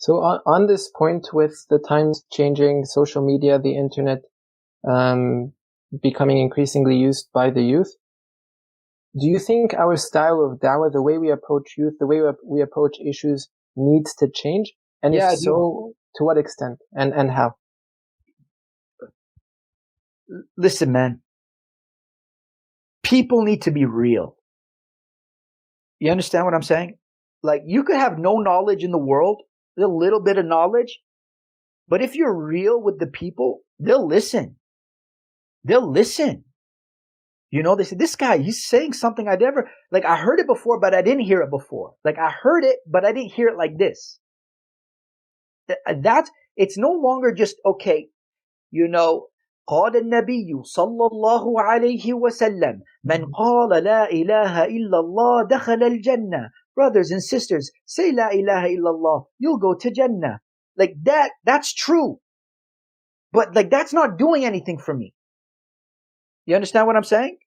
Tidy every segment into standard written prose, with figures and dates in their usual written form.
So on this point, with the times changing, social media, the internet becoming increasingly used by the youth, do you think our style of da'wah, the way we approach youth, the way we approach issues, needs to change? And if so, to what extent and how? Listen, man. People need to be real. You understand what I'm saying? Like, you could have no knowledge in the world, a little bit of knowledge, but if you're real with the people, they'll listen. They'll listen. You know, they say, this guy, he's saying something I heard it before, but I didn't hear it before. Like, I heard it, but I didn't hear it like this. It's no longer just, okay, you know, قال النبي صلى الله عليه وسلم من قال لا إله إلا الله دخل الجنة. Brothers and sisters, say la ilaha illallah, you'll go to Jannah. Like that's true. But like, that's not doing anything for me. You understand what I'm saying?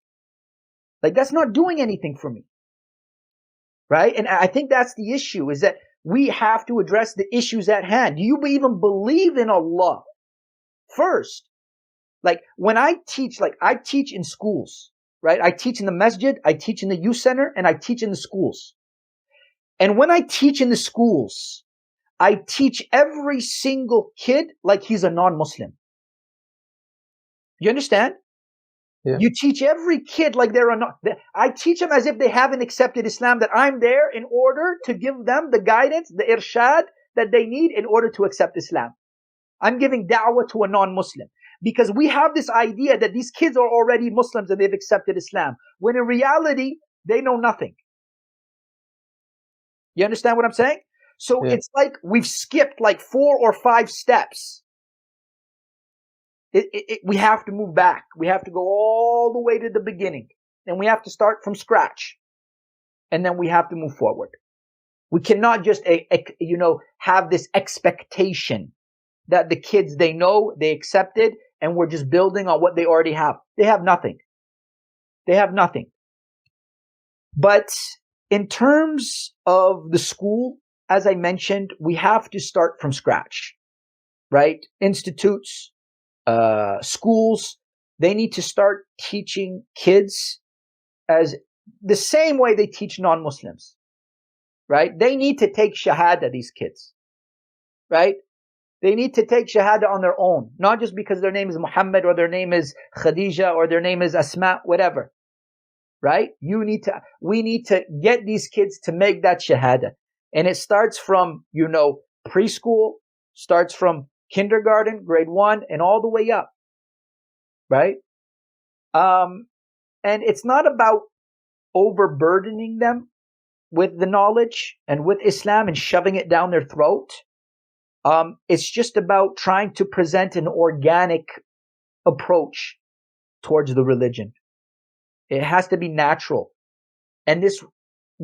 Like, that's not doing anything for me. Right? And I think that's the issue, is that we have to address the issues at hand. Do you even believe in Allah first? Like, when I teach in schools, right? I teach in the masjid, I teach in the youth center, and I teach in the schools. And when I teach in the schools, I teach every single kid like he's a non-Muslim. You understand? Yeah. You teach every kid like I teach them as if they haven't accepted Islam, that I'm there in order to give them the guidance, the irshad that they need in order to accept Islam. I'm giving da'wah to a non-Muslim. Because we have this idea that these kids are already Muslims and they've accepted Islam, when in reality, they know nothing. You understand what I'm saying? So It's like we've skipped like 4 or 5 steps. We have to move back. We have to go all the way to the beginning. And we have to start from scratch. And then we have to move forward. We cannot just, have this expectation that the kids, they know, they accepted, and we're just building on what they already have. They have nothing. They have nothing. But in terms of the school, as I mentioned, we have to start from scratch, right? Institutes, schools, they need to start teaching kids as the same way they teach non-Muslims, right? They need to take shahada, these kids, right? They need to take shahada on their own, not just because their name is Muhammad or their name is Khadija or their name is Asma, whatever, right? We need to get these kids to make that shahada. And it starts from, preschool, starts from kindergarten, grade 1, and all the way up, right? And it's not about overburdening them with the knowledge and with Islam and shoving it down their throat. It's just about trying to present an organic approach towards the religion. It has to be natural. And this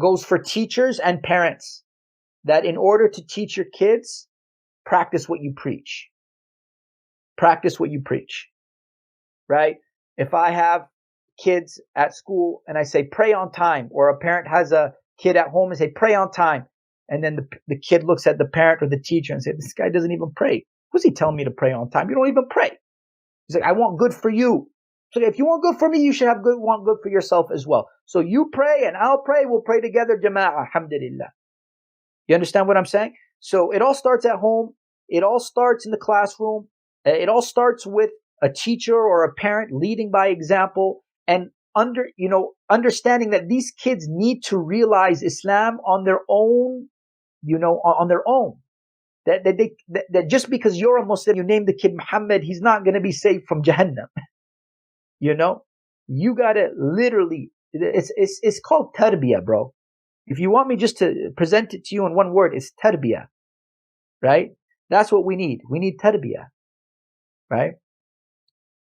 goes for teachers and parents, that in order to teach your kids, practice what you preach. Practice what you preach, right? If I have kids at school and I say pray on time, or a parent has a kid at home and say pray on time, and then the kid looks at the parent or the teacher and says, this guy doesn't even pray. Who's he telling me to pray on time? You don't even pray. He's like, I want good for you. So if you want good for me, you should want good for yourself as well. So you pray and I'll pray. We'll pray together. Jama'ah. Alhamdulillah. You understand what I'm saying? So it all starts at home. It all starts in the classroom. It all starts with a teacher or a parent leading by example, and understanding that these kids need to realize Islam on their own, on their own. That just because you're a Muslim, you name the kid Muhammad, he's not going to be saved from Jahannam. You gotta literally, it's called tarbiyah, bro. If you want me just to present it to you in one word, it's tarbiyah, right? That's what we need. We need tarbiyah, right?